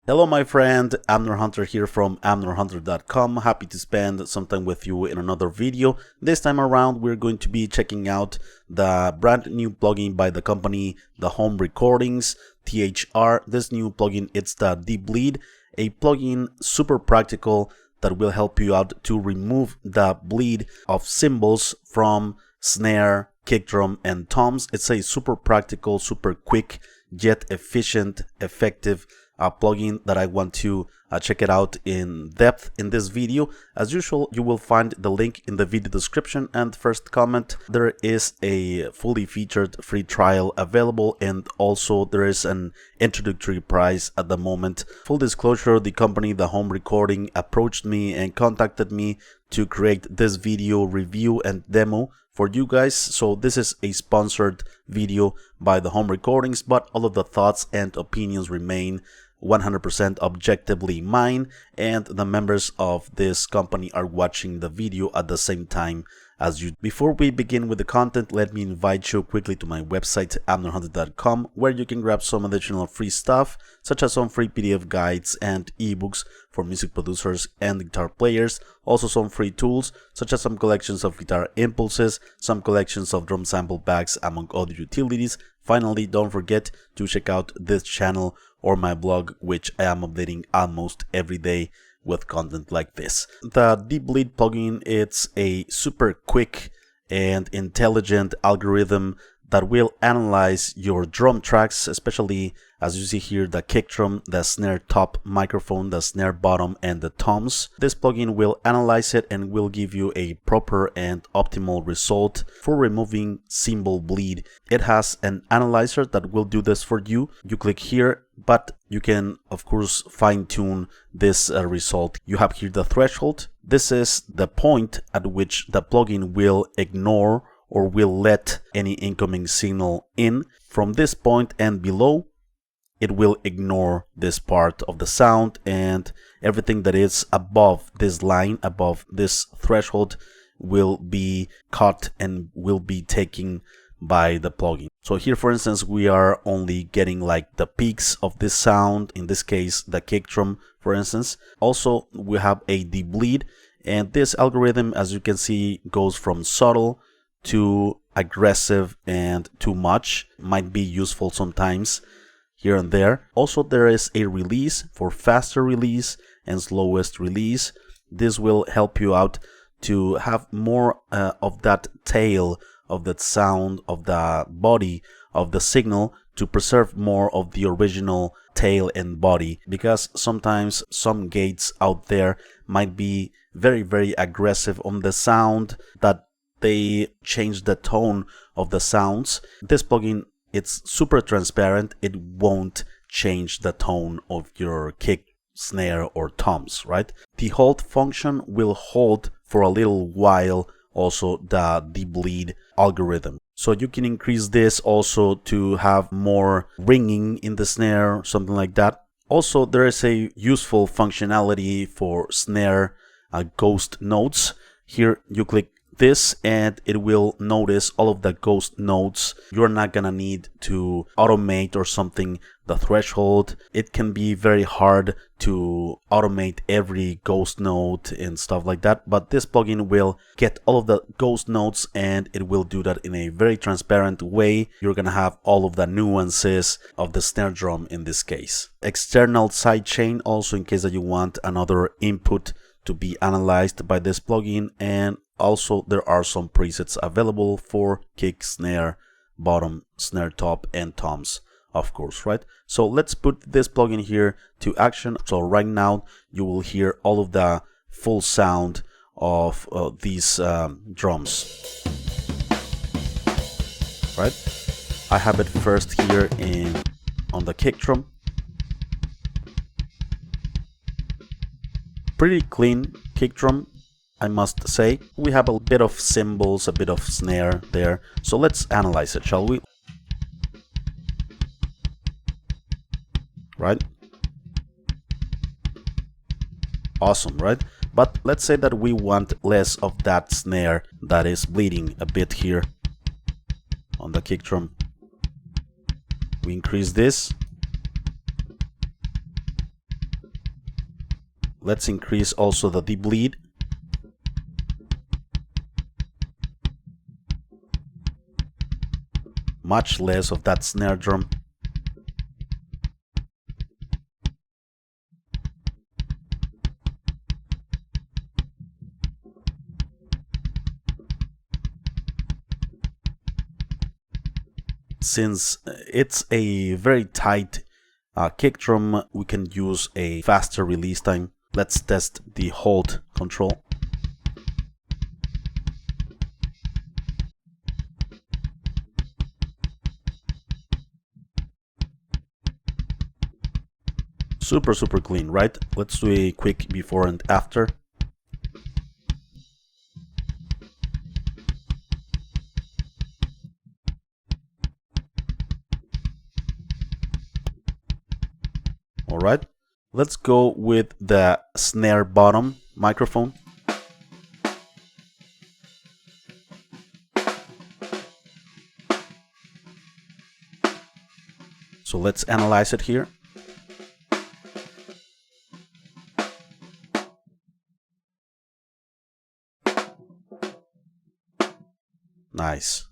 Hello my friend, Amner Hunter here from amnerhunter.com. Happy to spend some time with you in another video. This time around we're going to be checking out the brand new plugin by the company The Home Recordings, THR. This new plugin, it's the deBleed, a plugin super practical that will help you out to remove the bleed of cymbals from snare, kick drum and toms. It's a super practical, super quick, yet efficient, effective plugin that I want to check it out in depth in this video. As usual, you will find the link in the video description and first comment. There is a fully featured free trial available, and also there is an introductory price at the moment. Full disclosure, the company The Home Recording approached me and contacted me to create this video review and demo for you guys. So this is a sponsored video by The Home Recordings, but all of the thoughts and opinions remain 100% objectively mine, and the members of this company are watching the video at the same time as you. Before we begin with the content, let me invite you quickly to my website amnerhunter.com, where you can grab some additional free stuff such as some free PDF guides and ebooks for music producers and guitar players, also some free tools such as some collections of guitar impulses, some collections of drum sample packs, among other utilities. Finally, don't forget to check out this channel or my blog, which I am updating almost every day with content like this. The deBleed plugin, it's a super quick and intelligent algorithm that will analyze your drum tracks, especially as you see here, the kick drum, the snare top microphone, the snare bottom and the toms. This plugin will analyze it and will give you a proper and optimal result for removing cymbal bleed. It has an analyzer that will do this for you. You click here, but you can of course fine-tune this result. You have here the threshold. This is the point at which the plugin will ignore or will let any incoming signal in. From this point and below, it will ignore this part of the sound, and everything that is above this line, above this threshold, will be caught and will be taken by the plugin. So here, for instance, we are only getting like the peaks of this sound, in this case the kick drum, for instance. Also, we have a deBleed, and this algorithm, as you can see, goes from subtle to aggressive and too much. Might be useful sometimes here and there. Also, there is a release for faster release and slowest release. This will help you out to have more of that tail of that sound of the body of the signal, to preserve more of the original tail and body, because sometimes some gates out there might be very aggressive on the sound, that they change the tone of the sounds. This plugin, it's super transparent. It won't change the tone of your kick, snare or toms, right? The hold function will hold for a little while also the deBleed algorithm. So you can increase this also to have more ringing in the snare, something like that. Also, there is a useful functionality for snare ghost notes. Here you click this and it will notice all of the ghost notes. You're not gonna need to automate or something the threshold. It can be very hard to automate every ghost note and stuff like that, but this plugin will get all of the ghost notes and it will do that in a very transparent way. You're gonna have all of the nuances of the snare drum in this case. External sidechain also, in case that you want another input to be analyzed by this plugin, and also there are some presets available for kick, snare, bottom, snare top and toms, of course, right? So let's put this plugin here to action. So right now you will hear all of the full sound of these drums, right? I have it first here on the kick drum. Pretty clean kick drum, I must say. We have a bit of cymbals, a bit of snare there. So let's analyze it, shall we? Right? Awesome, right? But let's say that we want less of that snare that is bleeding a bit here on the kick drum. We increase this. Let's increase also the deBleed. Much less of that snare drum. Since it's a very tight kick drum, we can use a faster release time. Let's test the hold control. Super clean, right? Let's do a quick before and after. Alright, let's go with the snare bottom microphone. So let's analyze it here. Nice.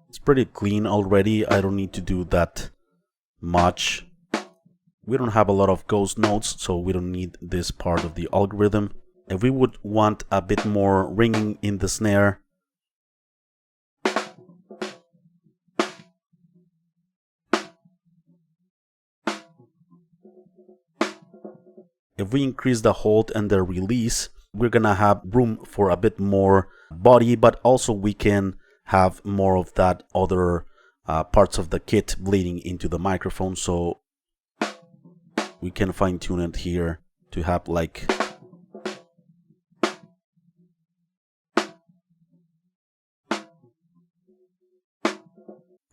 It's pretty clean already. I don't need to do that much. We don't have a lot of ghost notes, so we don't need this part of the algorithm. If we would want a bit more ringing in the snare, if we increase the hold and the release, we're gonna have room for a bit more body, but also we can have more of that other parts of the kit bleeding into the microphone, so we can fine tune it here to have like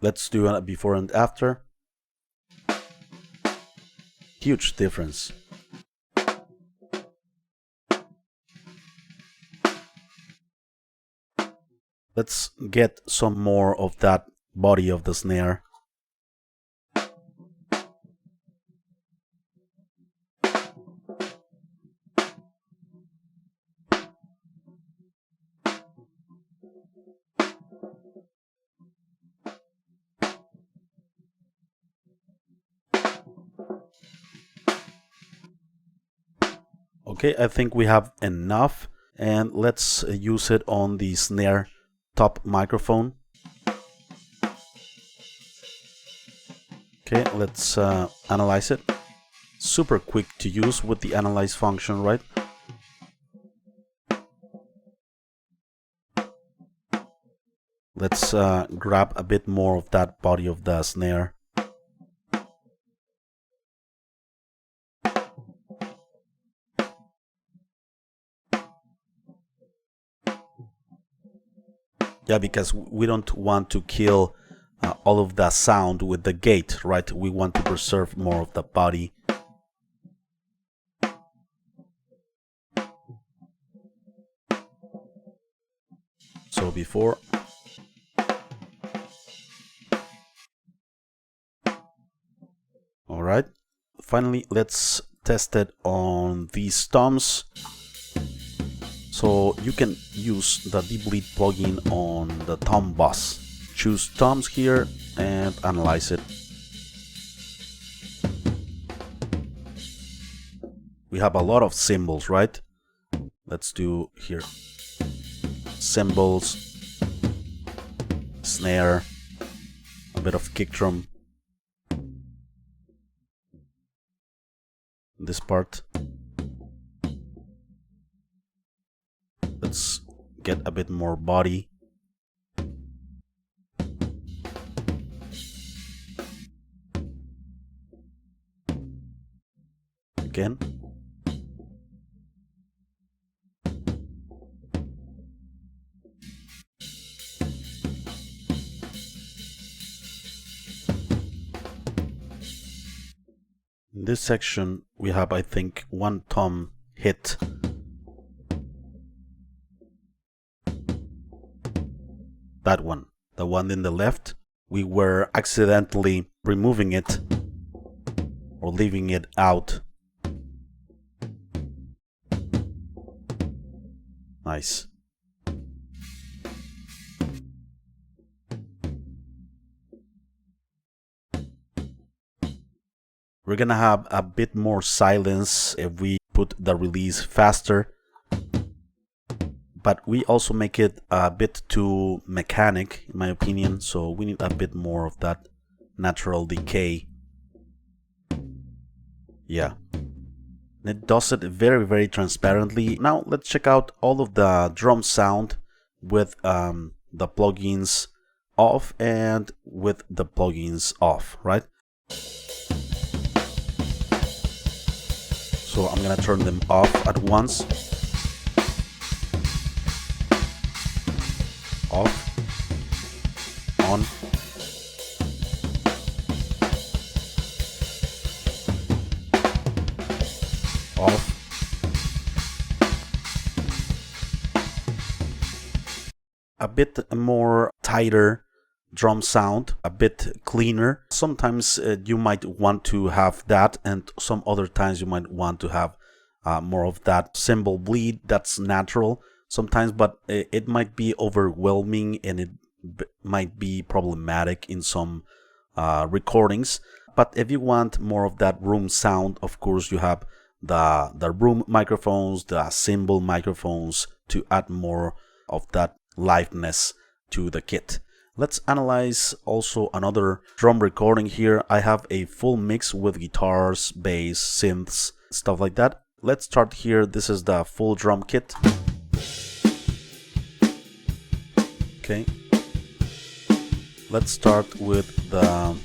let's do a before and after. Huge difference. Let's get some more of that body of the snare. Okay, I think we have enough, and let's use it on the snare top microphone. Okay, let's analyze it. Super quick to use with the analyze function, right? Let's grab a bit more of that body of the snare. Yeah, because we don't want to kill all of the sound with the gate, right? We want to preserve more of the body. So before. All right. Finally, let's test it on these toms. So you can use the deBleed plugin on the tom bus. Choose toms here and analyze it. We have a lot of cymbals, right? Let's do here cymbals, snare, a bit of kick drum. This part. Let's get a bit more body. Again. In this section, we have, I think, one tom hit. That one, the one in the left, we were accidentally removing it or leaving it out Nice. We're gonna have a bit more silence if we put the release faster, but we also make it a bit too mechanic in my opinion, so we need a bit more of that natural decay. Yeah. And it does it very, very transparently. Now let's check out all of the drum sound with the plugins off and with the plugins off, right? So I'm gonna turn them off at once. Off, on. Off. A bit more tighter drum sound, a bit cleaner. Sometimes you might want to have that, and some other times you might want to have more of that cymbal bleed. That's natural sometimes, but it might be overwhelming and it might be problematic in some recordings. But if you want more of that room sound, of course you have the room microphones, the cymbal microphones to add more of that liveness to the kit. Let's analyze also another drum recording here. I have a full mix with guitars, bass, synths, stuff like that. Let's start here. This is the full drum kit. Okay. Let's start with the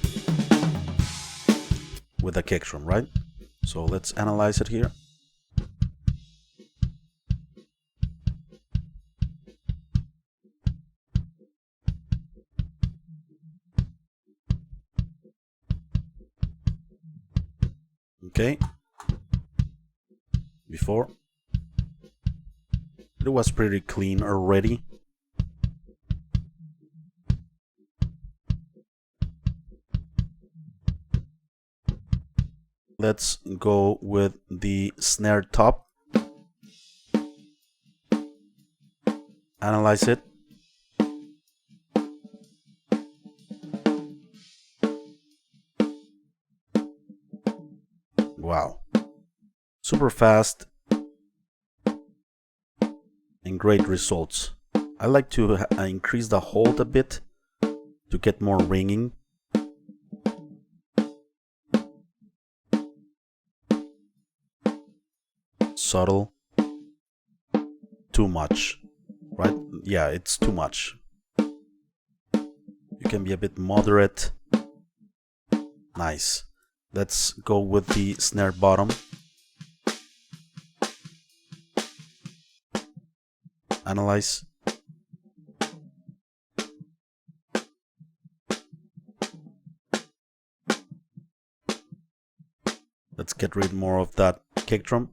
kick drum, right? So let's analyze it here. Okay. Before it was pretty clean already. Let's go with the snare top. Analyze it. Wow. Super fast and great results. I like to increase the hold a bit to get more ringing. Subtle. Too much, right? Yeah, it's too much. You can be a bit moderate. Nice. Let's go with the snare bottom. Analyze. Let's get rid more of that kick drum.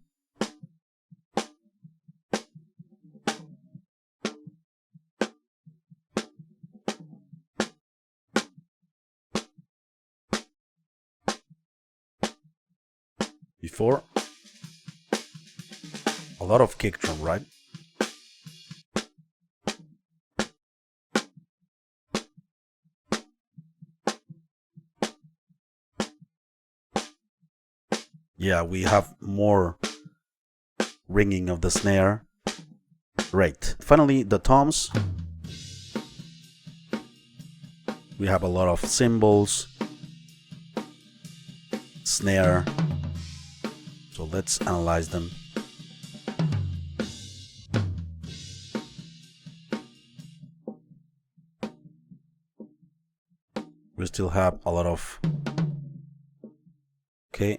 Before, a lot of kick drum, right? Yeah, we have more ringing of the snare. Great. Finally, the toms. We have a lot of cymbals, snare. So let's analyze them. We still have a lot of... Okay.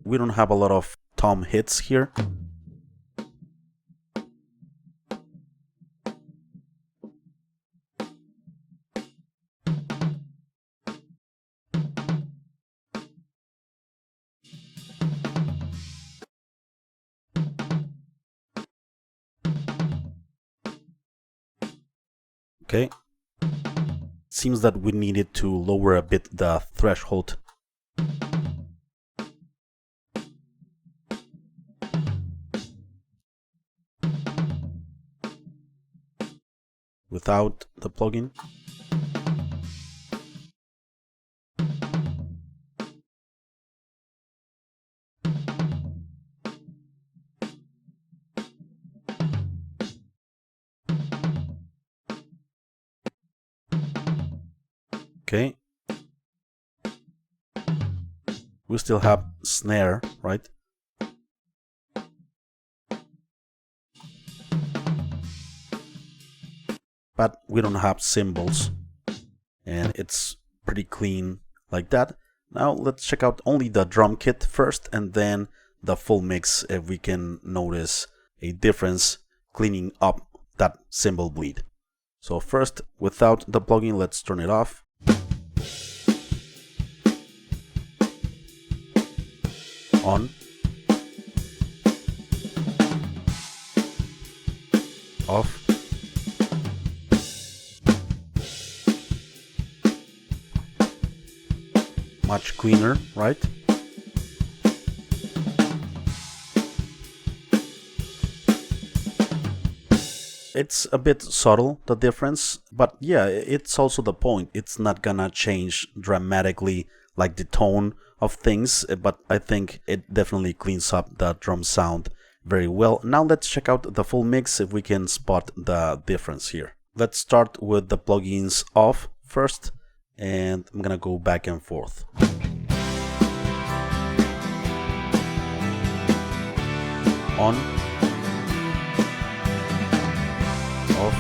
We don't have a lot of tom hits here. Okay. Seems that we needed to lower a bit the threshold. without the plugin. Okay. We still have snare, right? But we don't have cymbals, and it's pretty clean like that. Now let's check out only the drum kit first, and then the full mix, if we can notice a difference cleaning up that cymbal bleed. So first, without the plugin, let's turn it off. On. Off. Much cleaner, right? It's a bit subtle, the difference, but yeah, it's also the point. It's not gonna change dramatically like the tone of things, but I think it definitely cleans up the drum sound very well. Now let's check out the full mix if we can spot the difference here. Let's start with the plugins off first, and I'm gonna go back and forth. On. Off.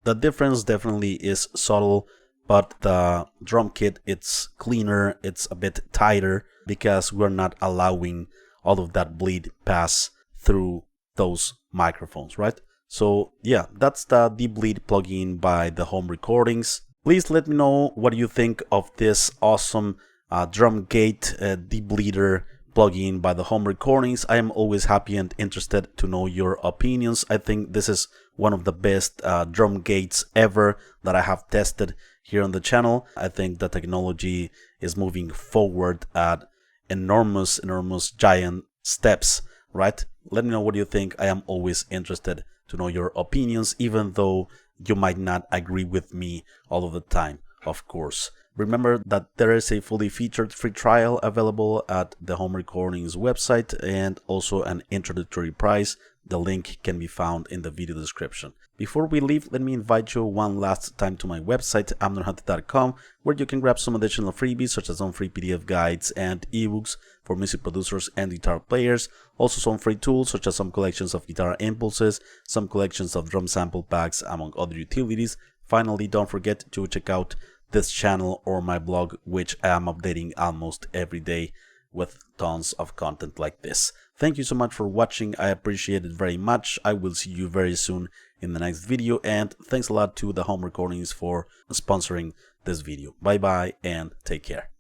The difference definitely is subtle, but the drum kit, it's cleaner, it's a bit tighter because we're not allowing all of that bleed pass through those microphones, right? So yeah, that's the deBleed plugin by the Home Recordings. Please let me know what you think of this awesome drum gate deBleeder plugin by the Home Recordings. I am always happy and interested to know your opinions. I think this is one of the best drum gates ever that I have tested here on the channel. I think the technology is moving forward at enormous giant steps, right? Let me know what you think. I am always interested to know your opinions, even though you might not agree with me all of the time, of course. Remember that there is a fully featured free trial available at the Home Recordings website, and also an introductory price. The link can be found in the video description. Before we leave, let me invite you one last time to my website, unwanted.com, where you can grab some additional freebies, such as some free PDF guides and ebooks for music producers and guitar players. Also some free tools, such as some collections of guitar impulses, some collections of drum sample packs, among other utilities. Finally, don't forget to check out this channel or my blog, which I am updating almost every day with tons of content like this. Thank you so much for watching. I appreciate it very much. I will see you very soon in the next video, and thanks a lot to the Home Recordings for sponsoring this video. Bye bye and take care.